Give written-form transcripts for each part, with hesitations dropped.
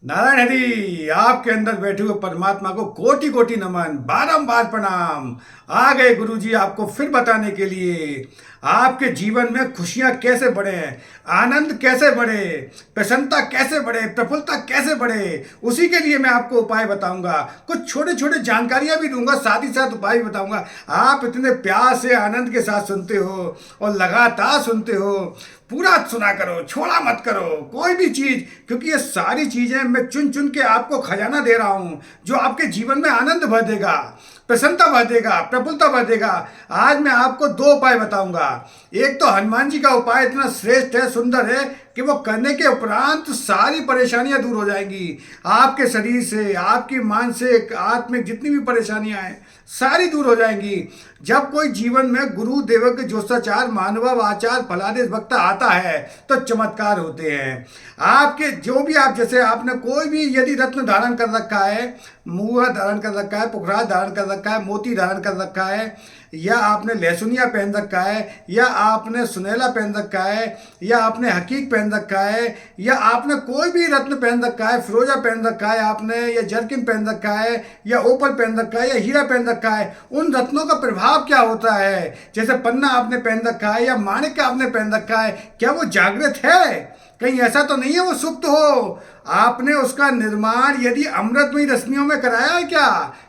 नारायण हरि, आपके अंदर बैठे हुए परमात्मा को कोटि कोटि नमन, बारंबार प्रणाम। आ गए गुरुजी आपको फिर बताने के लिए आपके जीवन में खुशियां कैसे बढ़े, आनंद कैसे बढ़े, प्रसन्नता कैसे बढ़े, प्रफुल्लता कैसे बढ़े। उसी के लिए मैं आपको उपाय बताऊंगा, कुछ छोटे छोटे जानकारियां भी दूंगा, साथ ही साथ उपाय भी बताऊंगा। आप इतने प्यार से आनंद के साथ सुनते हो और लगातार सुनते हो, पूरा सुना करो, छोड़ा मत करो कोई भी चीज, क्योंकि ये सारी चीजें मैं चुन चुन के आपको खजाना दे रहा हूं जो आपके जीवन में आनंद भर देगा, प्रसन्नता भर देगा, प्रफुल्लता भर देगा। आज मैं आपको दो उपाय बताऊंगा। एक तो हनुमान जी का उपाय इतना श्रेष्ठ है, सुंदर है कि वो करने के उपरांत सारी परेशानियां दूर हो जाएंगी। आपके शरीर से, आपकी मानसिक आत्मिक जितनी भी परेशानियां हैं सारी दूर हो जाएंगी। जब कोई जीवन में गुरु देवक जोशाचार मानव आचार फलादेश भक्ता आता है तो चमत्कार होते हैं। आपके जो भी, आप जैसे आपने कोई भी यदि रत्न धारण कर रखा है, मुआ धारण कर रखा है, पुखराज धारण कर रखा है, मोती धारण कर रखा है, या आपने लहसुनिया पहन रखा है, या आपने सुनहला पहन रखा है, या आपने हकीक पहन रखा है, या आपने कोई भी रत्न पहन रखा है, फिरोजा पहन रखा है आपने, या जर्किन पहन रखा है, या ओपल पहन रखा है, या हीरा पहन रखा है, उन रत्नों का प्रभाव क्या होता है। जैसे पन्ना आपने पहन रखा है या माणिक आपने पहन रखा है, क्या वो जागृत है? कहीं ऐसा तो नहीं है वो सुप्त हो? आपने उसका निर्माण यदि अमृतमयी रश्मियों में कराया है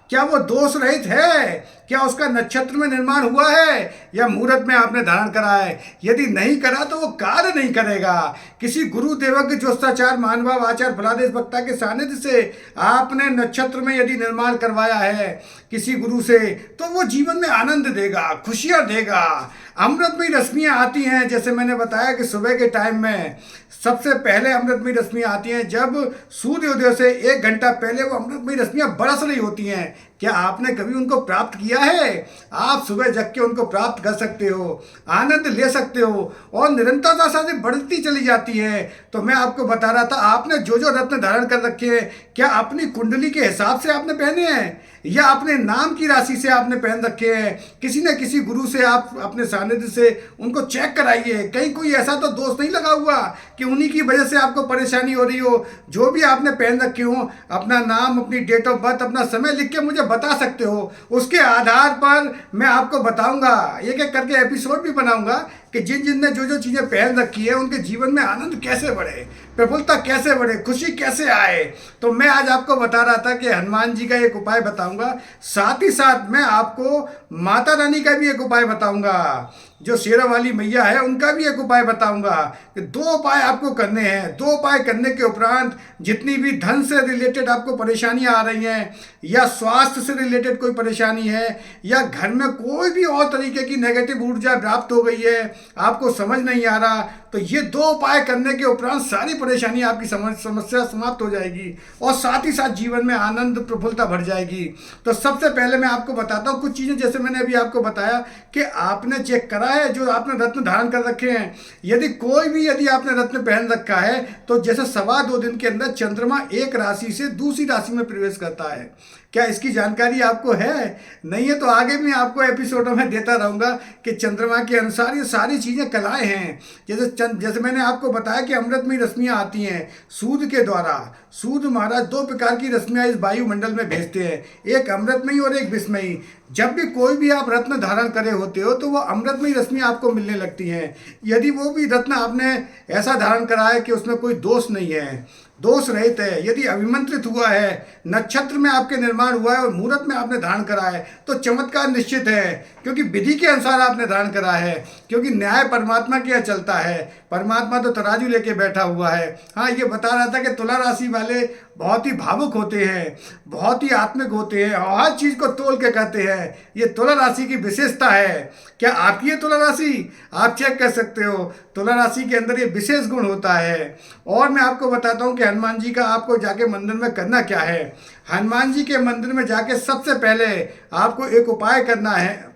क्या वो दोष रहित है? क्या उसका नक्षत्र में निर्माण हुआ है या मुहूर्त में आपने धारण करा है? यदि नहीं करा तो वो कार्य नहीं करेगा। किसी गुरु देवज्ञ जोशाचार मानव आचार फलादेश वक्ता के सानिध्य से आपने नक्षत्र में यदि निर्माण करवाया है किसी गुरु से, तो वो जीवन में आनंद देगा, खुशियां देगा। अमृतमयी रश्मियां आती हैं, जैसे मैंने बताया कि सुबह के टाइम में सबसे पहले अमृतमयी रश्मियां आती हैं जब सूर्योदय से 1 घंटा पहले वो अमृतमयी रश्मियां बरस रही होती हैं। क्या आपने कभी उनको प्राप्त किया है? आप सुबह जग के उनको प्राप्त कर सकते हो, आनंद ले सकते हो, और निरंतरता से बढ़ती चली जाती है। तो मैं आपको बता रहा था, आपने जो जो रत्न धारण कर रखे हैं, क्या अपनी कुंडली के हिसाब से आपने पहने हैं या अपने नाम की राशि से आपने पहन रखे हैं? किसी न किसी गुरु से आप अपने सानिध्य से उनको चेक कराइए, कहीं कोई ऐसा तो दोष नहीं लगा हुआ कि उन्हीं की वजह से आपको परेशानी हो रही हो। जो भी आपने पहन रखे हो, अपना नाम, अपनी डेट ऑफ बर्थ, अपना समय लिख के मुझे बता सकते हो। उसके आधार पर मैं आपको बताऊंगा, एक एक करके एपिसोड भी बनाऊंगा कि जिन जिन ने जो जो चीज़ें पहन रखी है उनके जीवन में आनंद कैसे बढ़े, प्रफुल्लता कैसे बढ़े, खुशी कैसे आए। तो मैं आज आपको बता रहा था कि हनुमान जी का एक उपाय बताऊंगा, साथ ही साथ मैं आपको माता रानी का भी एक उपाय बताऊंगा, जो शेरा वाली मैया है उनका भी एक उपाय बताऊंगा। कि दो उपाय आपको करने हैं। दो उपाय करने के उपरांत जितनी भी धन से रिलेटेड आपको परेशानियां आ रही हैं, या स्वास्थ्य से रिलेटेड कोई परेशानी है, या घर में कोई भी और तरीके की नेगेटिव ऊर्जा प्राप्त हो गई है, आपको समझ नहीं आ रहा, तो ये दो उपाय करने के उपरांत सारी परेशानी आपकी समस्या समाप्त हो जाएगी और साथ ही साथ जीवन में आनंद प्रफुल्लता भर जाएगी। तो सबसे पहले मैं आपको बताता हूँ कुछ चीज़ें, जैसे मैंने अभी आपको बताया कि आपने चेक करा है, जो आपने रत्न धारण कर रखे हैं, यदि कोई भी यदि आपने रत्न पहन रखा है, तो जैसे 2.25 दिन के अंदर चंद्रमा एक राशि से दूसरी राशि में प्रवेश करता है। क्या इसकी जानकारी आपको है? नहीं है तो आगे भी आपको एपिसोडों में देता रहूँगा कि चंद्रमा के अनुसार ये सारी चीज़ें कलाएं हैं। जैसे मैंने आपको बताया कि अमृतमयी रश्मियाँ आती हैं सूर्य के द्वारा। सूर्य महाराज 2 प्रकार की रश्मियाँ इस वायुमंडल में भेजते हैं, एक अमृतमयी और एक विषमयी। जब भी कोई भी आप रत्न धारण करे होते हो तो वो अमृतमयी रश्मियाँ आपको मिलने लगती हैं। यदि वो भी रत्न आपने ऐसा धारण करा है कि उसमें कोई दोष नहीं है, दोष रहित है, यदि अभिमंत्रित हुआ है, नक्षत्र में आपके निर्माण हुआ है और मुहूर्त में आपने धारण करा है, तो चमत्कार निश्चित है, क्योंकि विधि के अनुसार आपने धारण करा है। क्योंकि न्याय परमात्मा के यहाँ चलता है, परमात्मा तो तराजू लेके बैठा हुआ है। हाँ, ये बता रहा था कि तुला राशि वाले बहुत ही भावुक होते हैं, बहुत ही आत्मिक होते हैं और हर चीज़ को तोल के कहते हैं। ये तुला राशि की विशेषता है। क्या आपकी है तुला राशि? आप चेक कर सकते हो, तुला राशि के अंदर ये विशेष गुण होता है। और मैं आपको बताता हूँ कि हनुमान जी का आपको जाके मंदिर में करना क्या है। हनुमान जी के मंदिर में जाके सबसे पहले आपको एक उपाय करना है,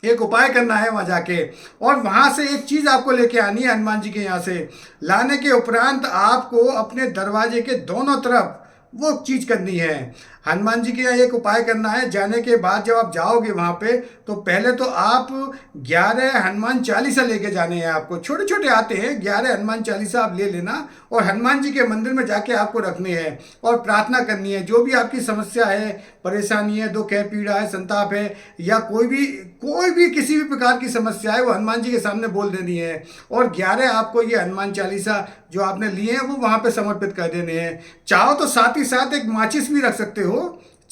वहाँ जाके, और वहाँ से एक चीज़ आपको लेके आनी है हनुमान जी के यहाँ से। लाने के उपरांत आपको अपने दरवाजे के दोनों तरफ वो चीज़ करनी है। हनुमान जी के यहाँ एक उपाय करना है। जाने के बाद जब आप जाओगे वहाँ पे, तो पहले तो आप 11 हनुमान चालीसा लेके जाने हैं आपको। छोटे छोटे आते हैं, 11 हनुमान चालीसा आप ले लेना और हनुमान जी के मंदिर में जाके आपको रखने हैं और प्रार्थना करनी है। जो भी आपकी समस्या है, परेशानी है, दुख है, पीड़ा है, संताप है, या कोई भी किसी भी प्रकार की समस्या है, वो हनुमान जी के सामने बोल देनी है। और 11 आपको ये हनुमान चालीसा जो आपने लिए हैं वो वहाँ पे समर्पित कर देने हैं। चाहो तो साथ ही साथ एक माचिस भी रख सकते हो,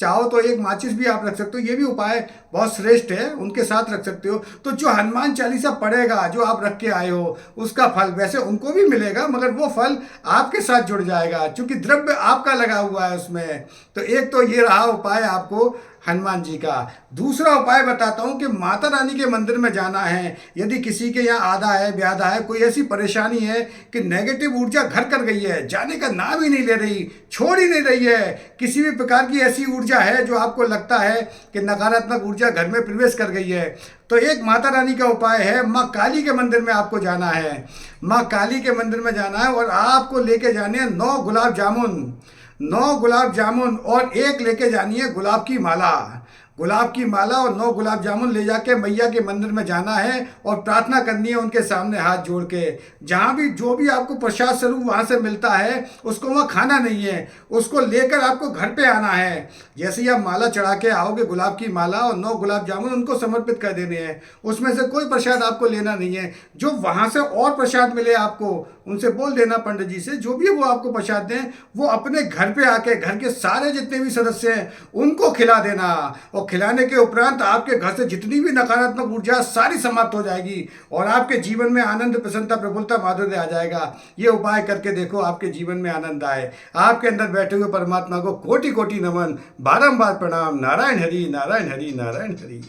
चाहो तो एक माचिस भी आप रख सकते हो। ये भी उपाय बहुत श्रेष्ठ है, उनके साथ रख सकते हो। तो जो हनुमान चालीसा पढ़ेगा, जो आप रख के आए हो, उसका फल वैसे उनको भी मिलेगा, मगर वो फल आपके साथ जुड़ जाएगा, क्योंकि द्रव्य आपका लगा हुआ है उसमें। तो एक तो ये रहा उपाय आपको हनुमान जी का। दूसरा उपाय बताता हूँ कि माता रानी के मंदिर में जाना है। यदि किसी के यहाँ आधा है, ब्याधा है, कोई ऐसी परेशानी है कि नेगेटिव ऊर्जा घर कर गई है, जाने का नाम ही नहीं ले रही, छोड़ ही नहीं रही है, किसी भी प्रकार की ऐसी ऊर्जा है जो आपको लगता है कि नकारात्मक ऊर्जा घर में प्रवेश कर गई है, तो एक माता रानी का उपाय है, माँ काली के मंदिर में आपको जाना है। माँ काली के मंदिर में जाना है और आपको लेके जाने हैं 9 गुलाब जामुन, 9 गुलाब जामुन, और एक लेके जानी है गुलाब की माला। गुलाब की माला और 9 गुलाब जामुन ले जाके मैया के मंदिर में जाना है और प्रार्थना करनी है उनके सामने हाथ जोड़ के। जहाँ भी जो भी आपको प्रसाद स्वरूप वहाँ से मिलता है, उसको वहाँ खाना नहीं है, उसको लेकर आपको घर पे आना है। जैसे ही आप माला चढ़ा के आओगे, गुलाब की माला और 9 गुलाब जामुन उनको समर्पित कर देने हैं। उसमें से कोई प्रसाद आपको लेना नहीं है। जो वहाँ से और प्रसाद मिले आपको, उनसे बोल देना पंडित जी से, जो भी वो आपको प्रसाद दें वो अपने घर पे आके घर के सारे जितने भी सदस्य हैं उनको खिला देना। और खिलाने के उपरांत आपके घर से जितनी भी नकारात्मक ऊर्जा सारी समाप्त हो जाएगी और आपके जीवन में आनंद, प्रसन्नता, प्रफुल्लता, माधुर्य आ जाएगा। ये उपाय करके देखो, आपके जीवन में आनंद आए। आपके अंदर बैठे हुए परमात्मा को कोटि कोटि नमन, बारंबार प्रणाम। नारायण हरि, नारायण हरि, नारायण हरि।